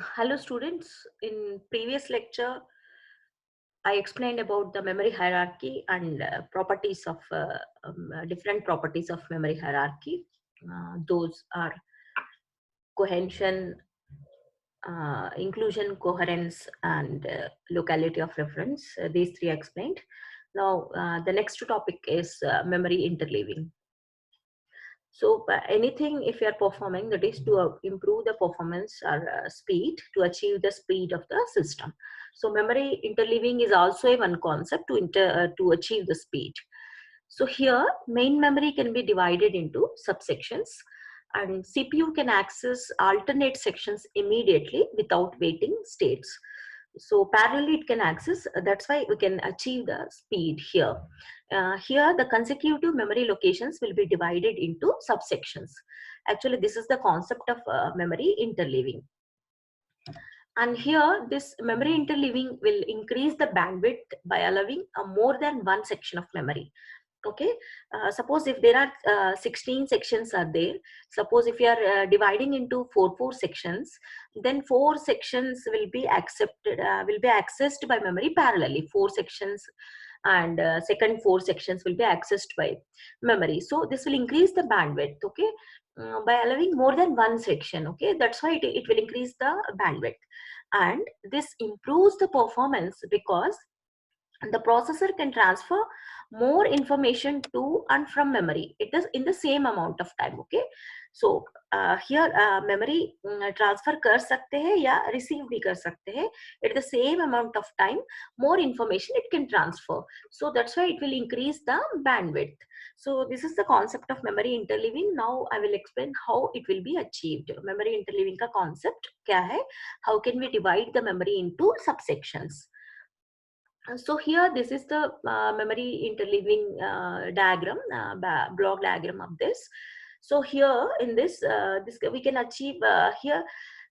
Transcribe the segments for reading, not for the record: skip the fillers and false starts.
Hello students, in previous lecture I explained about the memory hierarchy and properties of different properties of memory hierarchy. Those are cohesion, inclusion, coherence, and locality of reference. These three I explained. Now the next topic is memory interleaving. So anything if you are performing, that is to improve the performance or speed, to achieve the speed of the system. So memory interleaving is also a one concept to achieve the speed. So here main memory can be divided into subsections, and CPU can access alternate sections immediately without waiting states. So parallelly it can access, that's why we can achieve the speed here. Here the consecutive memory locations will be divided into subsections. Actually this is the concept of memory interleaving. And here this memory interleaving will increase the bandwidth by allowing more than one section of memory. Okay, suppose if there are 16 sections are there, suppose if you are dividing into four sections, then four sections will be accepted, will be accessed by memory parallelly. Four sections and second four sections will be accessed by memory. So this will increase the bandwidth, okay, by allowing more than one section. Okay, that's why it will increase the bandwidth, and this improves the performance because the processor can transfer more information to and from memory. It is in the same amount of time. Okay, so here memory transfer कर सकते हैं या receive भी कर सकते हैं at the same amount of time. More information it can transfer, so that's why it will increase the bandwidth. So this is the concept of memory interleaving. Now I will explain how it will be achieved. Memory interleaving का concept क्या है? How can we divide the memory into subsections? So here this is the memory interleaving diagram, block diagram of this. So here in this we can achieve here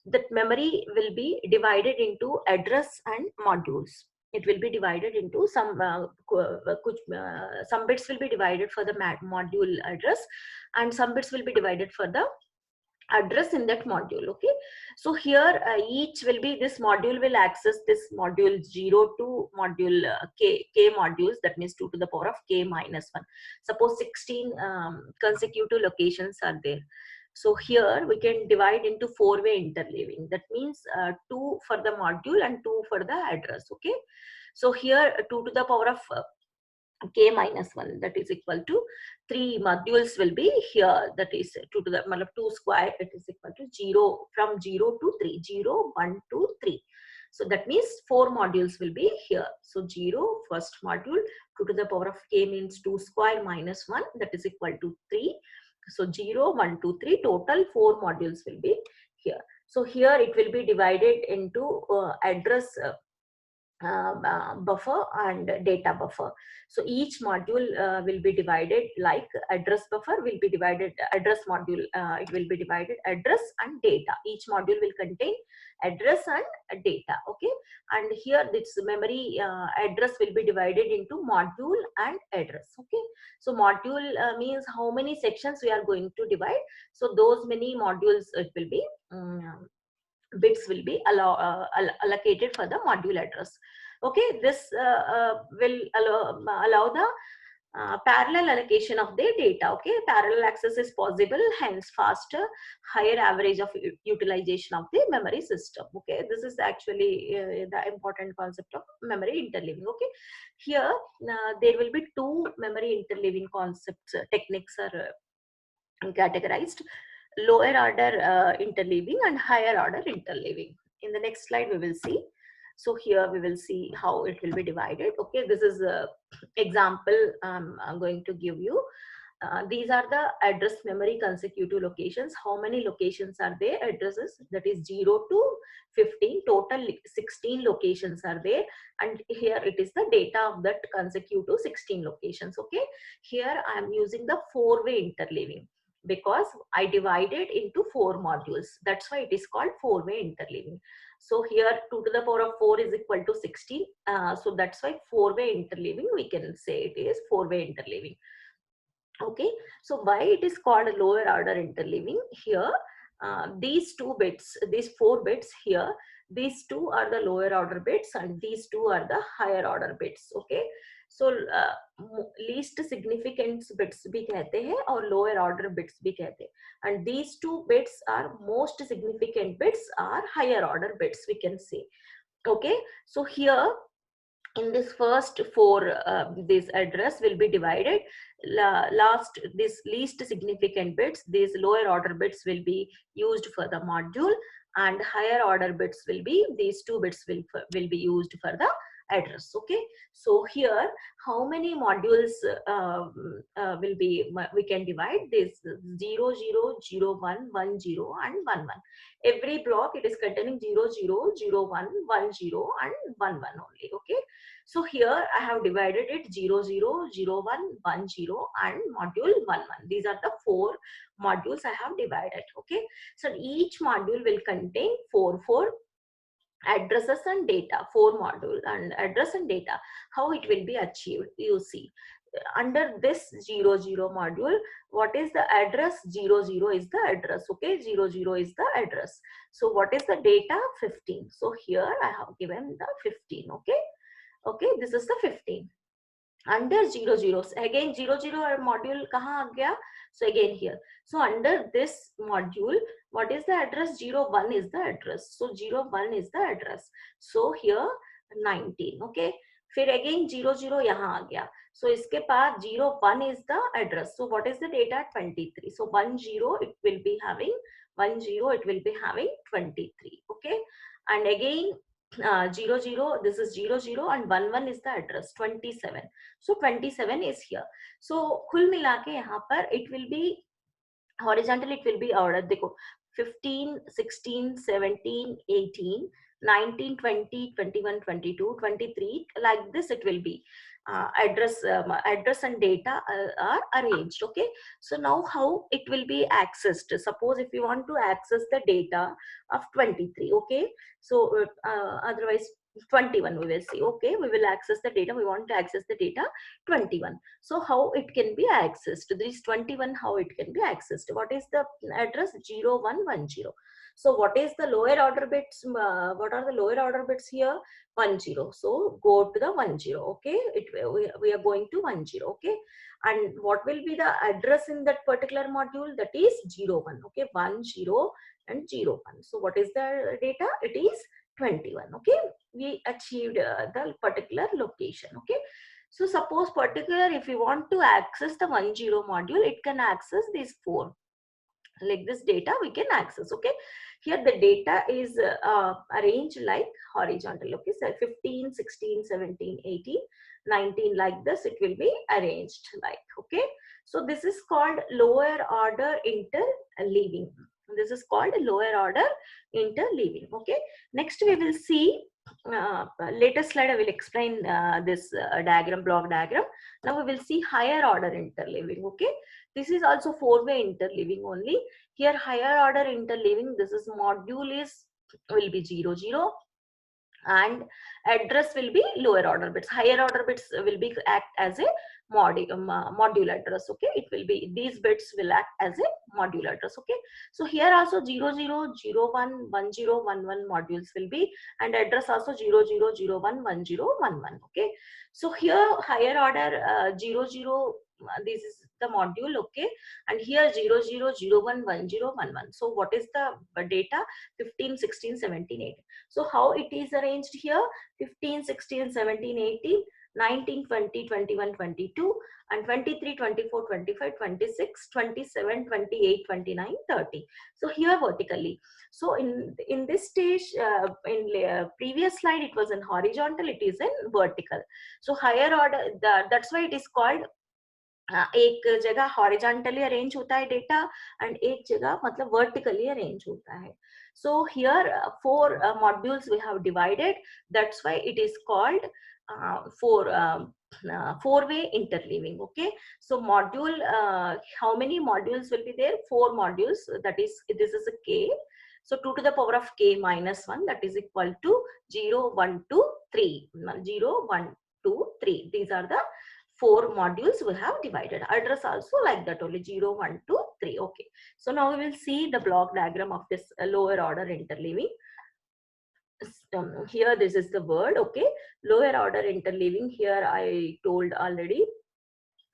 that memory will be divided into address and modules. It will be divided into some bits will be divided for the module address, and some bits will be divided for the address in that module. Okay, so here each will be, this module will access this module 0 to module k modules, that means 2 to the power of k minus 1. Suppose 16 consecutive locations are there, so here we can divide into four-way interleaving. That means 2 for the module and 2 for the address. Okay, so here 2 to the power of k minus 1, that is equal to 3 modules will be here, that is 2 to the 2 square, it is equal to 0, from 0 to 3, 0 1 2 3. So that means 4 modules will be here. So 0 first module, 2 to the power of k means 2 square minus 1, that is equal to 3. So 0 1 2 3, total 4 modules will be here. So here it will be divided into address buffer and data buffer. So each module will be divided, like address buffer will be divided, address module it will be divided address and data. Each module will contain address and data. Okay, and here this memory address will be divided into module and address. Okay, so module means how many sections we are going to divide, so those many modules it will be bits will be allocated for the module address. Okay, this will allow the parallel allocation of the data. Okay, parallel access is possible, hence faster, higher average of utilization of the memory system. Okay, this is actually the important concept of memory interleaving. Okay, here there will be two memory interleaving concepts, techniques are categorized: lower order interleaving and higher order interleaving. In the next slide we will see. So here we will see how it will be divided. Okay, this is a example I'm going to give you. These are the address memory consecutive locations. How many locations are there? Addresses, that is 0 to 15, total 16 locations are there, and here it is the data of that consecutive 16 locations. Okay, here I am using the four-way interleaving because I divided into 4 modules. That's why it is called four-way interleaving. So here 2 to the power of 4 is equal to 16. So that's why four-way interleaving, we can say it is four-way interleaving. Okay, so why it is called lower order interleaving? Here these two bits, these 4 bits here, these two are the lower order bits and these two are the higher order bits. Okay, so least significant bits भी कहते हैं और lower order bits भी कहते हैं, and these two bits are most significant bits are higher order bits, we can say. Okay, so here in this first 4, this address will be divided. Last, this least significant bits, these lower order bits will be used for the module, and higher order bits will be, these 2 bits will be used for the address. Okay, so here how many modules will be, we can divide this 0 0 0 1 1 0 and 1 1. Every block it is containing 0 0 0 1 1 0 and 1 1 only. Okay, so here I have divided it 0 0 0 1 1 0 and module 1 1. These are the 4 modules I have divided. Okay, so each module will contain 4 addresses and data, 4 module and address and data. How it will be achieved, you see. Under this 0 0 module, what is the address? 0 0 is the address. Okay, 0 0 is the address. So what is the data? 15. So here I have given the 15. Okay, this is the 15. Under 0 0, again 0 0 module kahan aa gaya? So again here, so under this module, what is the address? 0 1 is the address. So 0 1 is the address. So here 19. Okay, फिर again 0 0 यहाँ आ गया. So इसके बाद 0 1 is the address. So what is the data? 23. So 1 0 it will be having 1 0 it will be having 23. Okay, and again 0 0, this is 0 0 and 1 1 is the address, 27. So 27 is here. So कुल मिला के यहाँ पर it will be horizontal, it will be ordered. देखो 15 16 17 18 19 20 21 22 23, like this it will be. Address and data are arranged. Okay, so now how it will be accessed? Suppose if you want to access the data of 23. Okay, so otherwise 21 we will see. Okay, we will access the data, we want to access the data 21. So how it can be accessed? This 21, how it can be accessed? What is the address? 0 1 1 0. So what is the lower order bits? What are the lower order bits here? 1 0. So go to the 1 0. Okay, we are going to 1 0. Okay, and what will be the address in that particular module? That is 0 1. Okay, 1 0 and 0 1. So what is the data? It is 21. Okay, we achieved the particular location. Okay, so suppose particular, if you want to access the 1 0 module, it can access these 4. Like this data we can access. Okay, here the data is arranged like horizontal. Okay, so 15 16 17 18 19, like this it will be arranged like. Okay, so this is called lower order interleaving. This is called lower order interleaving. Okay, next we will see latest slide. I will explain this diagram, block diagram. Now we will see higher order interleaving. Okay, this is also 4-way interleaving only. Here higher order interleaving, this is module is will be 0 0 and address will be lower order bits. Higher order bits will be act as a module address. Okay, it will be, these bits will act as a module address. Okay, so here also 0 0 0 1 1 0 1 1 modules will be, and address also 0 0 0 1 1 0 1 1. Okay, so here higher order 0 0, this is the module. Okay, and here 0 0 0 1 1 0 1 1. So what is the data? 15 16 17 18. So how it is arranged here? 15 16 17 18 19 20 21 22 and 23 24 25 26 27 28 29 30. So here vertically. So in this stage, in previous slide it was in horizontal, it is in vertical. So higher order, that's why it is called एक जगह horizontally arrange होता है data and एक जगह मतलब vertically arrange होता है. So here 4 modules we have divided, that's why it is called 4-way interleaving. Okay, so module, how many modules will be there? 4 modules, that is, this is a k, so 2 to the power of k minus 1, that is equal to 0 1 2 3, 0 1 2 3. These are the 4 modules we have divided. Address also like that only, 0, 1, 2, 3. Okay. So now we will see the block diagram of this lower order interleaving. Here this is the word. Okay, lower order interleaving. Here I told already,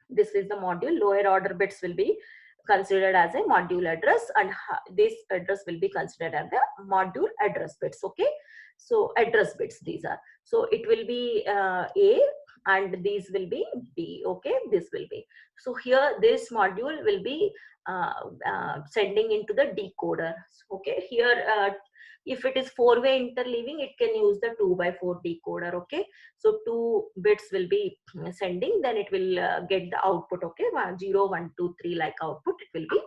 this is the module. Lower order bits will be considered as a module address, and this address will be considered as the module address bits. Okay, so address bits these are. So it will be A, and these will be B. Okay, this will be. So here this module will be sending into the decoder. Okay, here if it is 4-way interleaving, it can use the 2x4 decoder. Okay, so 2 bits will be sending, then it will get the output. Okay, 0, 1, 2, 3 like output it will be,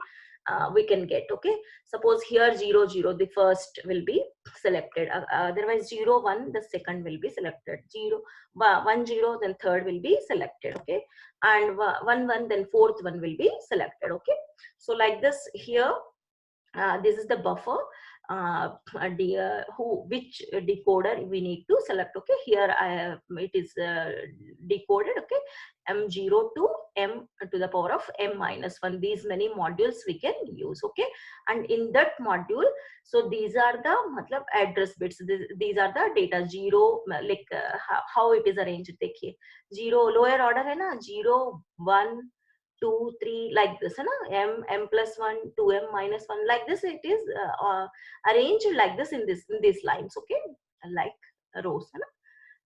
we can get. Okay, suppose here 0, 0 the first will be selected, otherwise 0, 1 the second will be selected, 0, 1, 0 then third will be selected. Okay, and 1, 1 then fourth one will be selected. Okay, so like this here, this is the buffer, which decoder we need to select. Okay, here it is decoded. Okay, m0 to m to the power of m minus 1, these many modules we can use. Okay, and in that module, so these are the matlab address bits, these are the data. 0 like how it is arranged, देखिए 0 lower order है ना, 0, 1, 2, 3 like this, है ना, m plus 1, 2m minus 1 like this. It is arranged like this in these lines. Okay, like rows, है ना,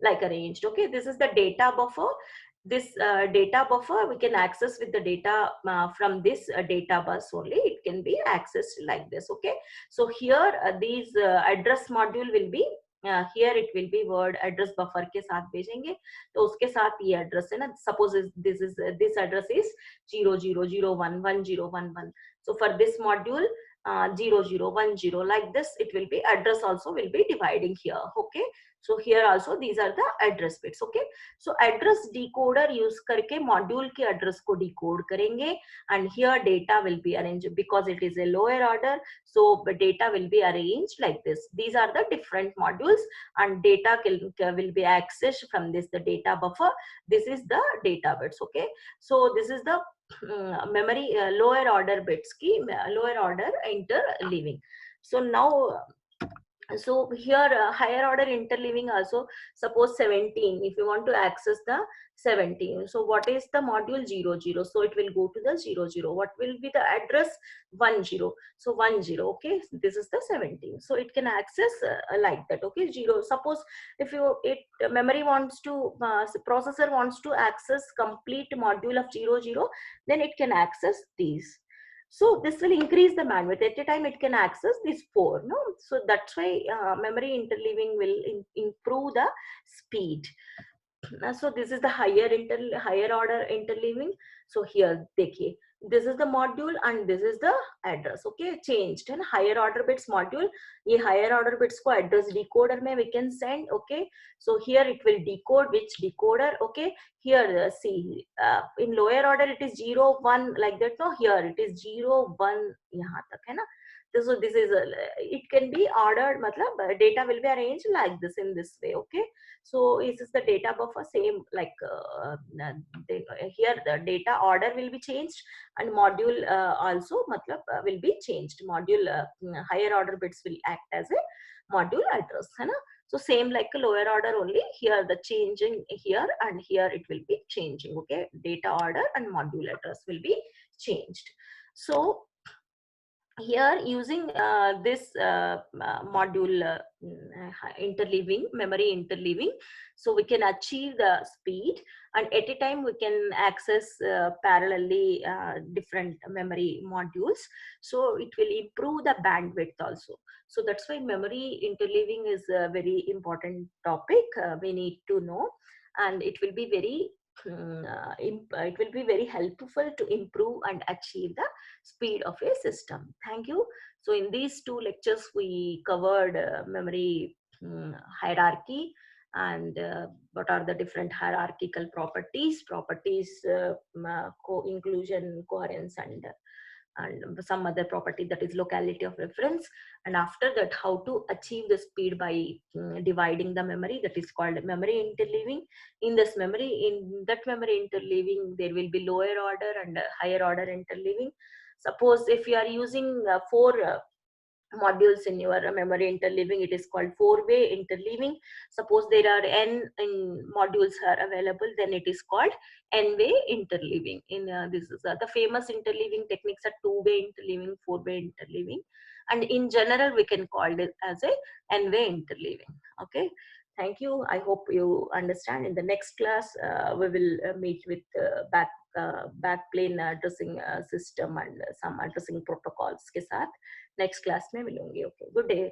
like arranged. Okay, this is the data buffer. This data buffer we can access with the data from this data bus only. It can be accessed like this. Okay, so here these address module will be here it will be word address buffer के साथ भेजेंगे, तो उसके साथ ये address है ना, suppose this address is 0, 0, 0, 1, 1, 0, 1, 1. So for this module 0, 0, 1, 0 like this, it will be address also will be dividing here. Okay, so here also these are the address bits. Okay, so address decoder use करके module के address को decode करेंगे, and here data will be arranged because it is a lower order, so the data will be arranged like this. These are the different modules, and data will be accessed from this the data buffer. This is the data bits. Okay, so this is the memory lower order bits की lower order interleaving. So now so here higher order interleaving also, suppose 17, if you want to access the 17, so what is the module 0, 0, so it will go to the 0, 0. What will be the address 1, 0, so 1, 0. Okay, this is the 17, so it can access like that. Okay, 0, suppose if you memory wants to processor wants to access complete module of 0, 0, then it can access these. So this will increase the bandwidth. At a time it can access these 4. No, so that's why memory interleaving will improve the speed. So this is the higher order interleaving. So here देखिए, this is the module and this is the address. Okay, changed, and higher order bits module, ये higher order bits को address decoder में we can send. Okay, so here it will decode which decoder. Okay, here see in lower order it is 0, 1 like that. No, here it is 0, 1 यहाँ तक है ना. So this is it can be ordered, matlab data will be arranged like this in this way. Okay, so this is the data buffer, same like here the data order will be changed, and module also matlab will be changed. Module higher order bits will act as a module address, है ना. So same like a lower order only, here the changing here and here it will be changing. Okay, data order and module address will be changed. So here using this module interleaving, memory interleaving, so we can achieve the speed, and at a time we can access parallelly different memory modules, so it will improve the bandwidth also. So that's why memory interleaving is a very important topic we need to know, and it will be very it will be very helpful to improve and achieve the speed of a system. Thank you. So in these 2 lectures we covered memory hierarchy, and what are the different hierarchical properties, co-inclusion, coherence, and and some other property, that is locality of reference. And after that, how to achieve the speed by dividing the memory, that is called memory interleaving. In this memory, in that memory interleaving, there will be lower order and higher order interleaving. Suppose if you are using four modules in your memory interleaving, it is called four-way interleaving. Suppose there are n modules are available, then it is called n-way interleaving. In this is the famous interleaving techniques are two-way interleaving, four-way interleaving, and in general we can call it as a n-way interleaving. Okay, thank you. I hope you understand. In the next class we will meet with backplane addressing system and some addressing protocols के साथ next class में मिलूंगी. Okay, good day.